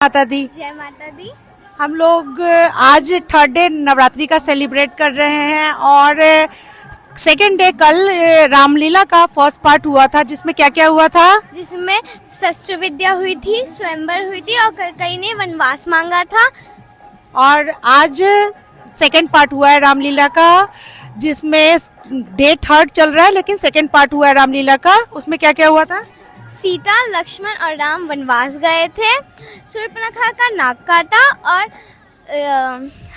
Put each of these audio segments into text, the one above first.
माता दी। जय माता दी। हम लोग आज थर्ड डे नवरात्रि का सेलिब्रेट कर रहे हैं और सेकेंड डे कल रामलीला का फर्स्ट पार्ट हुआ था, जिसमें क्या क्या हुआ था? जिसमें शस्त्र विद्या हुई थी, स्वयंवर हुई थी और कई ने वनवास मांगा था। और आज सेकेंड पार्ट हुआ है रामलीला का, जिसमें डे थर्ड चल रहा है लेकिन सेकेंड पार्ट हुआ है रामलीला का। उसमें क्या क्या हुआ था? सीता, लक्ष्मण और राम वनवास गए थे। शूर्पणखा का नाक काटा और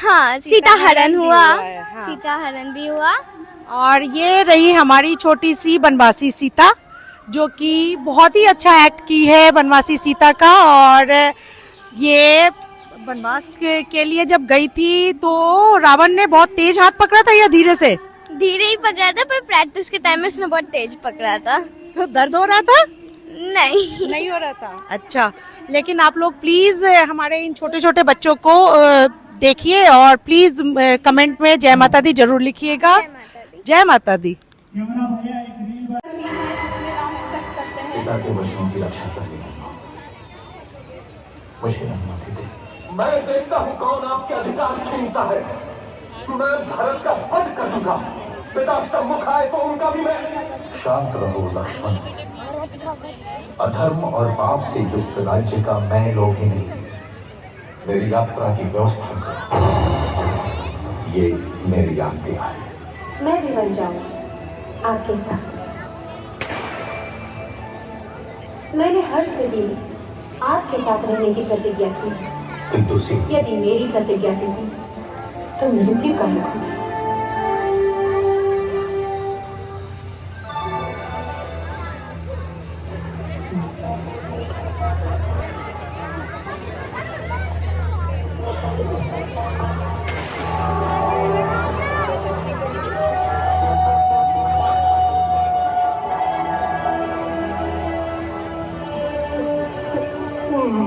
हाँ, सीता हरण हुआ। हाँ। सीता हरण भी हुआ। और ये रही हमारी छोटी सी बनवासी सीता, जो कि बहुत ही अच्छा एक्ट की है बनवासी सीता का। और ये बनवास के लिए जब गई थी तो रावण ने बहुत तेज हाथ पकड़ा था या धीरे से? धीरे ही पकड़ा था, पर प्रैक्टिस के टाइम में उसने बहुत तेज पकड़ा था। तो दर्द हो रहा था? नहीं हो रहा था। अच्छा, लेकिन आप लोग प्लीज हमारे इन छोटे छोटे बच्चों को देखिए और प्लीज कमेंट में जय माता दी जरूर लिखिएगा। जय माता दी। पिता के वचनों की रक्षा करनी है। मुझे अनुमति दे। मैं देखता हूँ कौन आपके अधिकार छीनता है। मैं भारत का वध कर दूंगा। पिता मुख आए तो उनका भी मैं। शांत रहो लक्ष्मण। अधर्म और पाप से युक्त राज्य का मैं लोग ही नहीं, मेरी यात्रा की व्यवस्था कर। ये मेरी आज्ञा है। मैं भी बन जाऊंगी आपके साथ। मैंने हर स्थिति में आपके साथ रहने की प्रतिज्ञा की है। किंतु यदि मेरी प्रतिज्ञा टूटी तो मृत्यु का मुख होगी।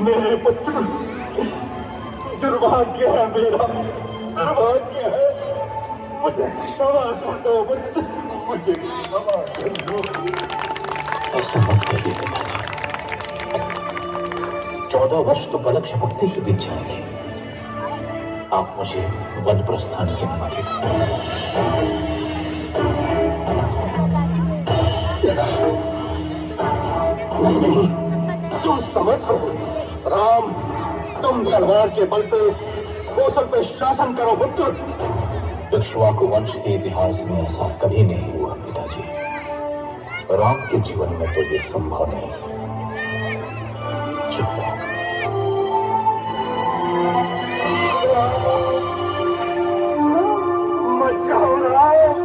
मेरे पुत्र, दुर्भाग्य है मेरा, दुर्भाग्य है। मुझे क्षमा कर दो पुत्र, मुझे क्षमा कर दो। ऐसा मत करिए पिताजी। 14 वर्ष तो पलक झपकते ही बीत जाएंगे। आप मुझे वन प्रस्थान की अनुमति नहीं, तुम समझ रहे राम, तुम तलवार के बल पे कौशल पे शासन करो पुत्र। इक्ष्वाकु वंश के इतिहास में ऐसा कभी नहीं हुआ पिताजी। राम के जीवन में तो ये संभव नहीं। चुप रहो। मत जाओ राम,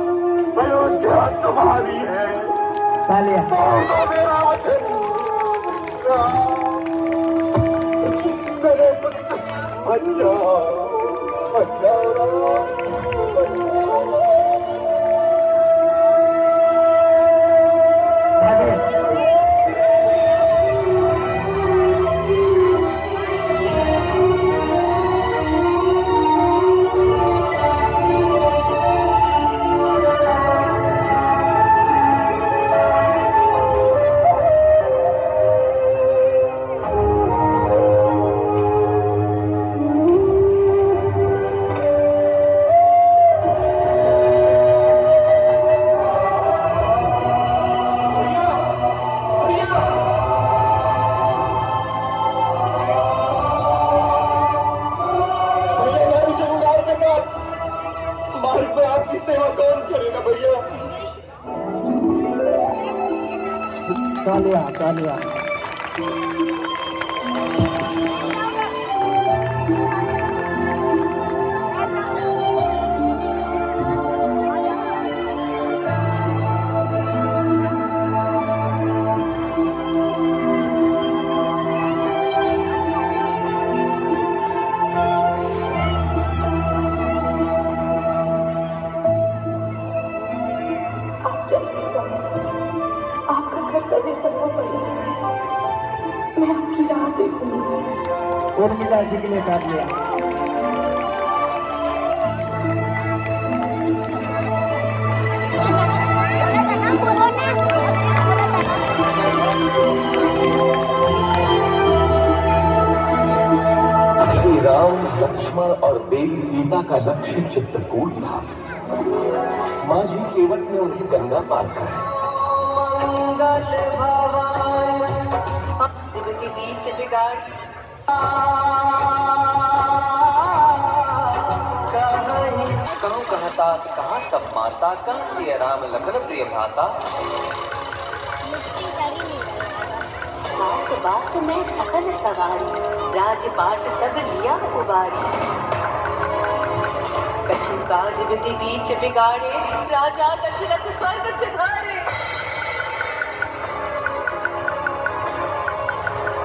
अयोध्या तुम्हारी है। तोड़ दो मेरा वचन। मेरे पुत्र, मत जाओ, मत जाओ राम, मत जाओ। मार्ग में आपकी सेवा कौन करेगा भैया? तालियां, तालियां। आपका कर्तव्य सर्वोपरि है। मैं आपकी राह देखूंगी। उर्मिला जी के लिए तालियां। राम लक्ष्मण और देवी सीता का लक्ष्य चित्रकूट था। माझी केवट ने उन्हें गंगा पार कराया। बीच बिगाड़ कहूँ कहता कहाँ सब माता, कहाँ से राम लखन प्रिय भाता। बात बात में सकल सवारी, राजपाट सब लिया उबारी। कछु काज विधि बीच बिगाड़े, राजा दशरथ स्वर्ग सिधारे।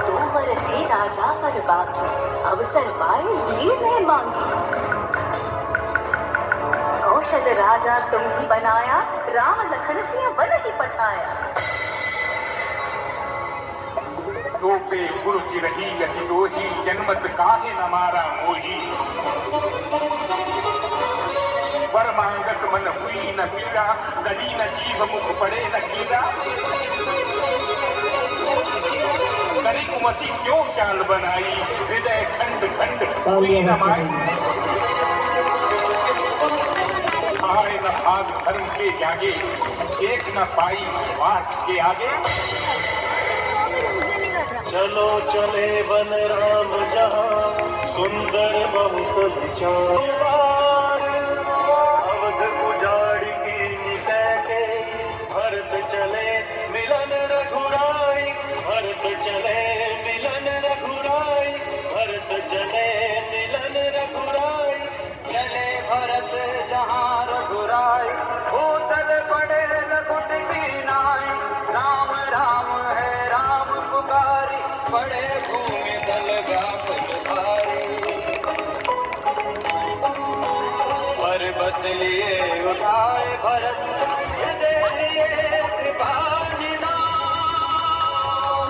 दो वर थे राजा पर बाकी, अवसर पाए लीर ने मांगी। कौशल राजा तुम ही बनाया, राम लखन सिंह वन ही पठाया। पे गुरुच रही अति दोही, जन्मत काहे न मारा मोही। वर मांगत मन हुई न पीरा, गली न जीव मुख पड़े न कीरा। करी कुमति क्यों चाल बनाई, हृदय खंड खंड हुई न माई। आए न भाग धर्म के जागे, एक न पाई स्वार्थ के आगे। चलो चले वन राम जहाँ, सुंदर बहुत विचार। अवध उजाड़ की निकह के, भरत चले मिलन रघुराई। भरत चले मिलन रघुराई, भरत चले मिलन रघुराई। चले भरत जहाँ रघुराई, भूतल पड़े रघुट की नाई। राम राम है राम पुकारी, पड़े भूमि दल व्यापक भारी। पर्वत लिए उठाए भरत, हृदय लिए कृपा निधान।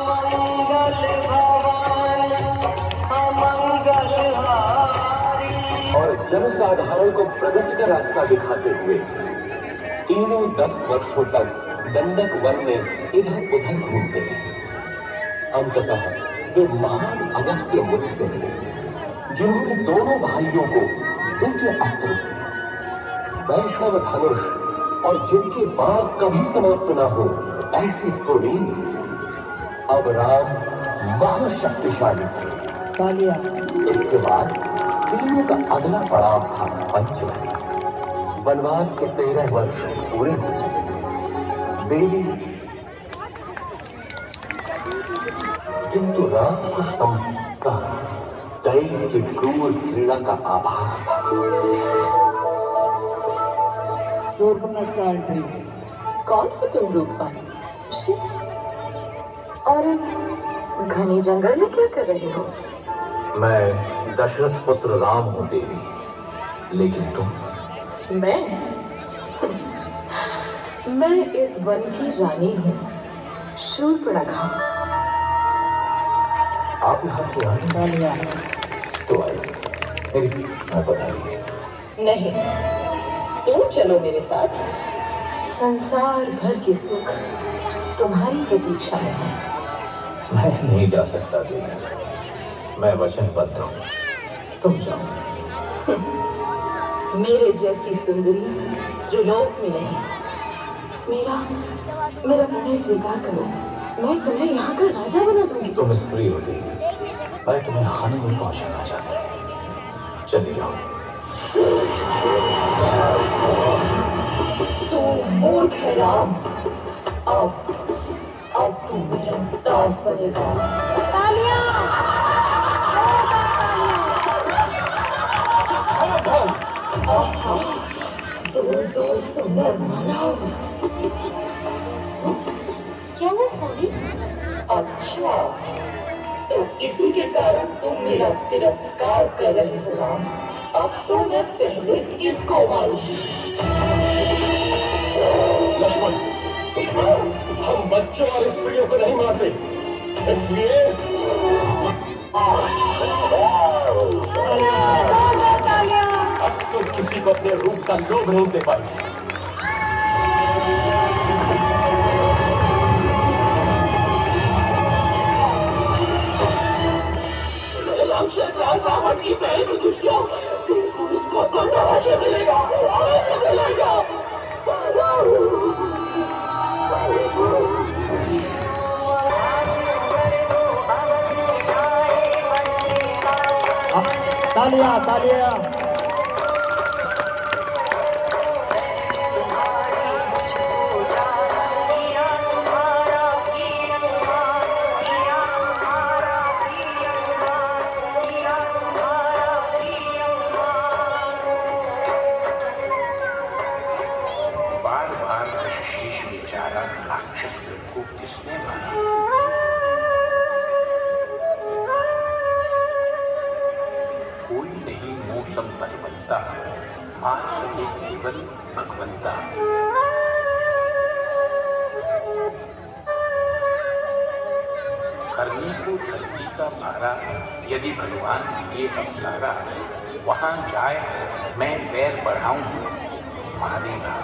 मंगल भवन अमंगल हारी। और जनसाधारण को प्रगति का रास्ता दिखाते हुए तीनों 10 वर्षों तक दंडक वन में इधर उधर घूमते रहे। अंततः वे महान अगस्त्य मुनि से मिले, जिन्होंने दोनों भाइयों को दिव्य अस्त्र, वैष्णव धनुष और जिनके बाण कभी समाप्त न हो ऐसे कुलीन। अब राम महाशक्तिशाली थे। इसके बाद तीनों का अगला पड़ाव था पंचवटी। वनवास के 13 वर्ष पूरे हो चुके थे। देवी किंतु रात को का दैव की क्रूर क्रीड़ा का आभास था। कौन हो तुम रूपा? और इस घने जंगल में क्या कर रहे हो? मैं दशरथ पुत्र राम हूं देवी, लेकिन तुम? मैं इस वन की रानी हूँ, शूर्पणखा। आप यहाँ से आए? तो आइए, मेरी बताइए। नहीं, तुम चलो मेरे साथ। संसार भर की सुख तुम्हारी प्रतीक्षा में है। मैं नहीं जा सकता देवी, मैं वचनबद्ध हूँ। तुम जाओ। मेरे जैसी सुंदरी त्रिलोक में नहीं। मेरा प्रणय स्वीकार करो, मैं तुम्हें यहाँ का राजा बना दूंगी। तुम स्त्री हो देवी, मैं तुम्हें हानि में पहुंचाना चाहता हूँ। चले जाओ। तू मूर्ख है राम। अब तू मेरा दास बनेगा। दो सुंदर मानव। क्या हुआ स्वामी? अच्छा, तो इसी के कारण तुम मेरा तिरस्कार कर रहे हो राम। अब तो मैं पहले इसको मारूंगी। लक्ष्मण, हम बच्चों और स्त्रियों को नहीं मारते, इसलिए अब तो किसी को अपने रूप का लोभ नहीं दे पाएंगे। राक्षस रावण की बहन दुष्टिया, तुमको इसका बदला अवश्य मिलेगा, अवश्य मिलेगा। तालियां तालियां। बार बार ऋषिकेश बेचारा राक्षस को किसने मारा? कोई नहीं मौसम बलवंता, मार सके केवल भगवंता। करने को धरती का भारा, यदि भगवान ये अवतारा, वहां जाए मैं पैर बढ़ाऊं, मारेगा।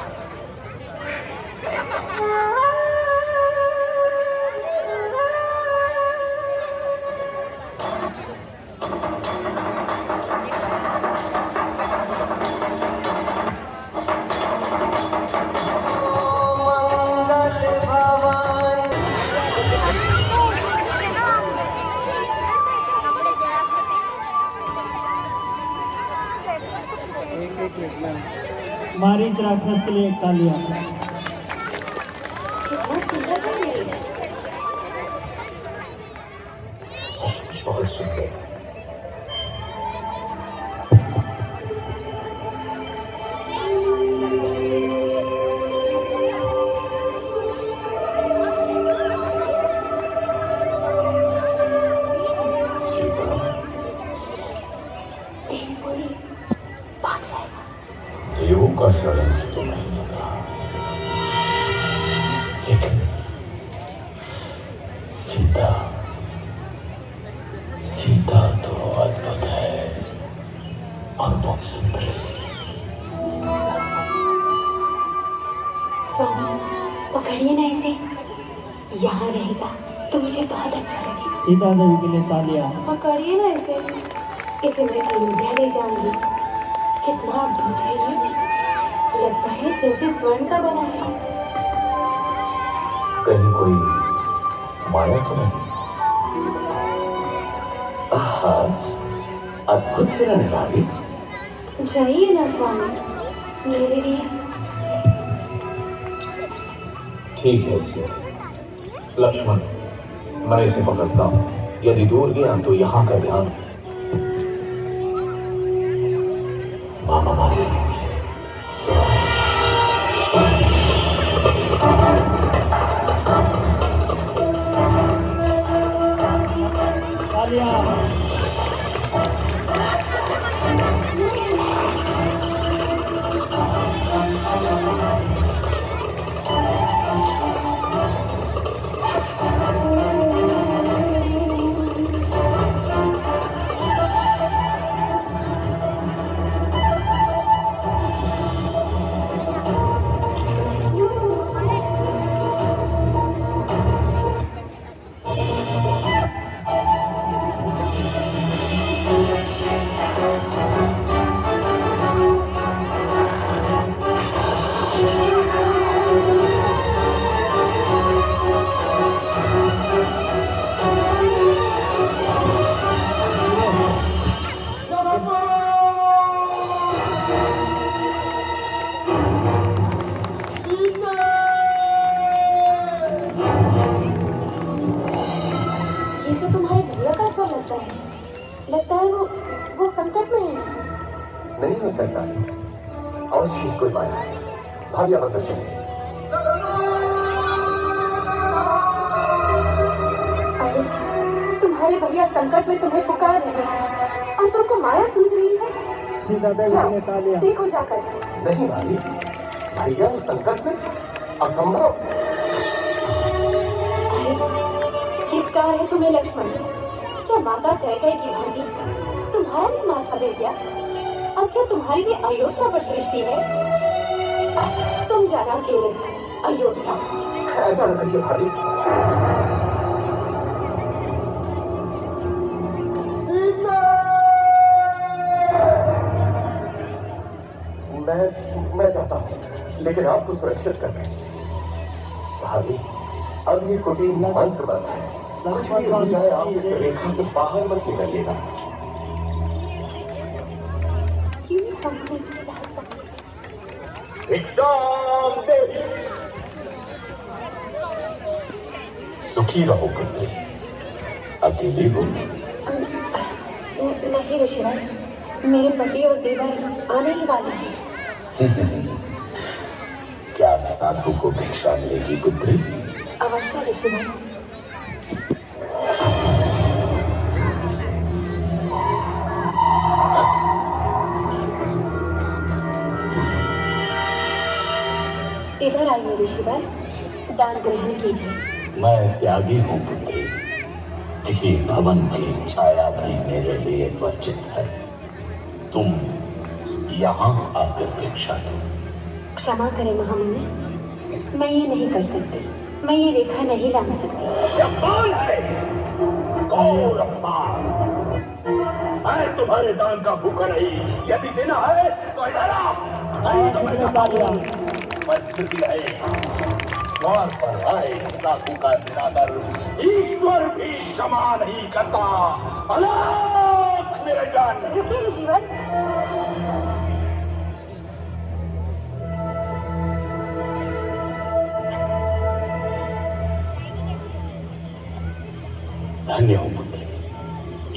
मारीच राक्षस के लिए तालियां। सचमुच बहुत सुंदर। देवों का शरण तो नहीं लगा, लेकिन सीता सीता तो अद्भुत है और बहुत सुंदर है। स्वामी पकड़िए ना इसे, यहाँ रहेगा तो मुझे बहुत अच्छा लगेगा। सीता देवी के लिए तालियां। पकड़िए ना इसे मैं अयोध्या ले जाऊंगी। कितना अद्भुत है ये, लगता है जैसे स्वर्ण का बना है। कहीं कोई माया तो नहीं? आहा, अद्भुत हिरण वाली। जाइए ना स्वामी, मेरे लिए। ठीक है सीता। लक्ष्मण, मैं इसे पकड़ता हूँ, यदि दूर गया तो यहाँ का ध्यान। मामा मारे तालियां। लगता है वो संकट में है। नहीं हो सकता, अवश्य कोई माया है। भाग्य प्रदर्शन। अरे तुम्हारे भैया संकट में तुम्हें पुकार रहे हैं और तुमको माया सूझ रही है। जाओ, देखो जाकर। नहीं भाभी, भैया संकट में असंभव। अरे धिक्कार है तुम्हें लक्ष्मण, क्या माता कैकेयी की भांति तुम्हारा भी माथा दे गया? अब क्या तुम्हारी भी अयोध्या पर दृष्टि है? तुम जाना अकेले अयोध्या। ऐसा न करिए भाभी। सीता चाहता हूँ, लेकिन आपको सुरक्षित करके। भाभी, अब ये कुटीर मंत्रबद्ध है। कुछ भी हो जाए आप इस रेखा से बाहर मत निकलिएगा। भिक्षाम देवी, सुखी रहो पुत्री। अकेली हो? नहीं ऋषिवर, मेरे पति और देवर आने ही वाले हैं। क्या साधु को भिक्षा मिलेगी पुत्री? अवश्य ऋषिवर। इधर आइए ऋषिवर, दान ग्रहण कीजिए। मैं त्यागी हूँ पुत्री, किसी भवन की छाया भी मेरे लिए वर्जित है। तुम यहाँ आकर भिक्षा दो। क्षमा करें महामुनि, मैं ये नहीं कर सकती। मैं ये रेखा नहीं लांघ सकती। यह कौन है? घोर अपमान! मैं तुम्हारे दान का भूखा नहीं। यदि देना है तो इधर आओ। नहीं तो मैं जाता हूँ। परिस्थिति है, द्वार पर आए साधु का निरादर ईश्वर भी क्षमा नहीं करता। अलग मेरे जान। रुकिए ऋषिवर। धन्य हो पुत्री,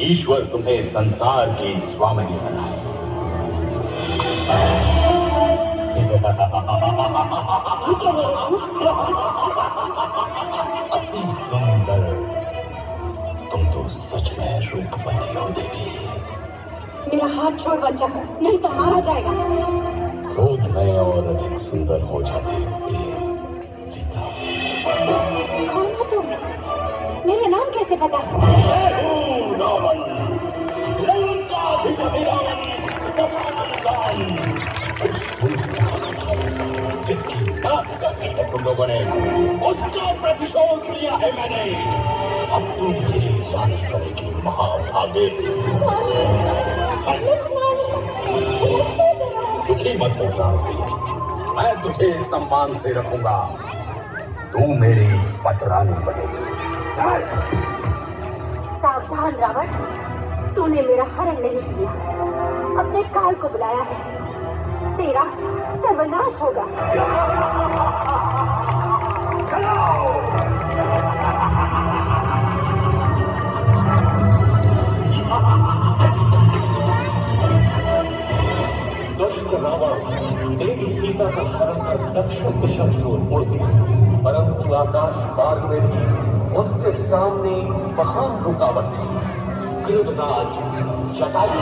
ईश्वर तुम्हें संसार की स्वामिनी बनाए। अति सुंदर, तुम तो सच में रूपवती हो देवी। मेरा हाथ छोड़ वंचक, नहीं तो मारा जाएगा। क्रोध में और अधिक सुंदर हो जाती है सीता। कौन हो तुम? मेरा नाम कैसे पता? रावण, लंकाधिपति रावण, जिसकी नाक काटी है तुम लोगों ने, उसका प्रतिशोध लिया है मैंने। अब तुम मेरी लानी करेगी महाभागे। दुखी मत हो क्रांति, मैं तुझे सम्मान से रखूंगा। तू मेरी पतरानी बनेगी। सावधान रावण, तूने मेरा हरण नहीं किया, अपने काल को बुलाया है। तेरा सर्वनाश होगा। दुष्ट रावण देवी सीता का हरण कर दक्षिण दिशा की ओर मुड़ गया, परंतु आकाश मार्ग में भी उसके सामने महान रुकावट थी। क्रोधराज जटायु।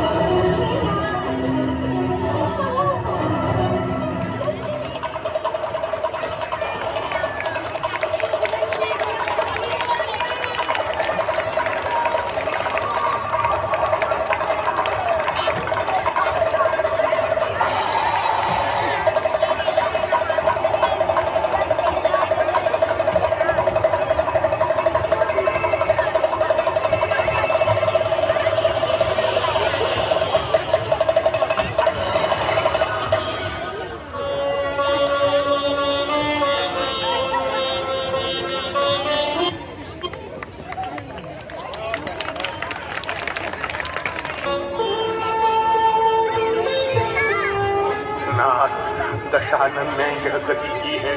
दशानन ने यह गति की है,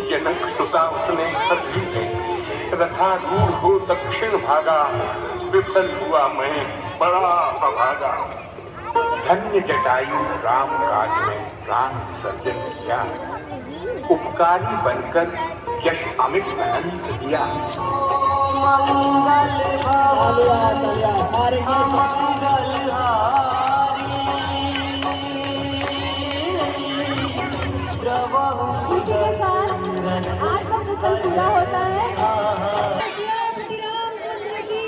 जनक सुता उसने कर ली है। रथारूढ़ हो दक्षिण भागा, विफल हुआ मैं बड़ा अभागा। धन्य जटायु राम काज में प्राण विसर्जन किया, उपकारी बनकर यश अमित अनंत दिया। इसी के साथ आज का प्रसंग पूरा होता है। रामचंद्र की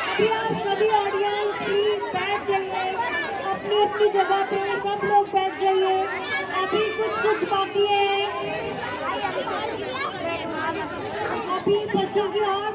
अभी आप सभी ऑडियंस प्लीज बैठ जाइए, अपनी अपनी जगह पे सब लोग बैठ जाइए। अभी कुछ बाकी है, अभी बच्चों की और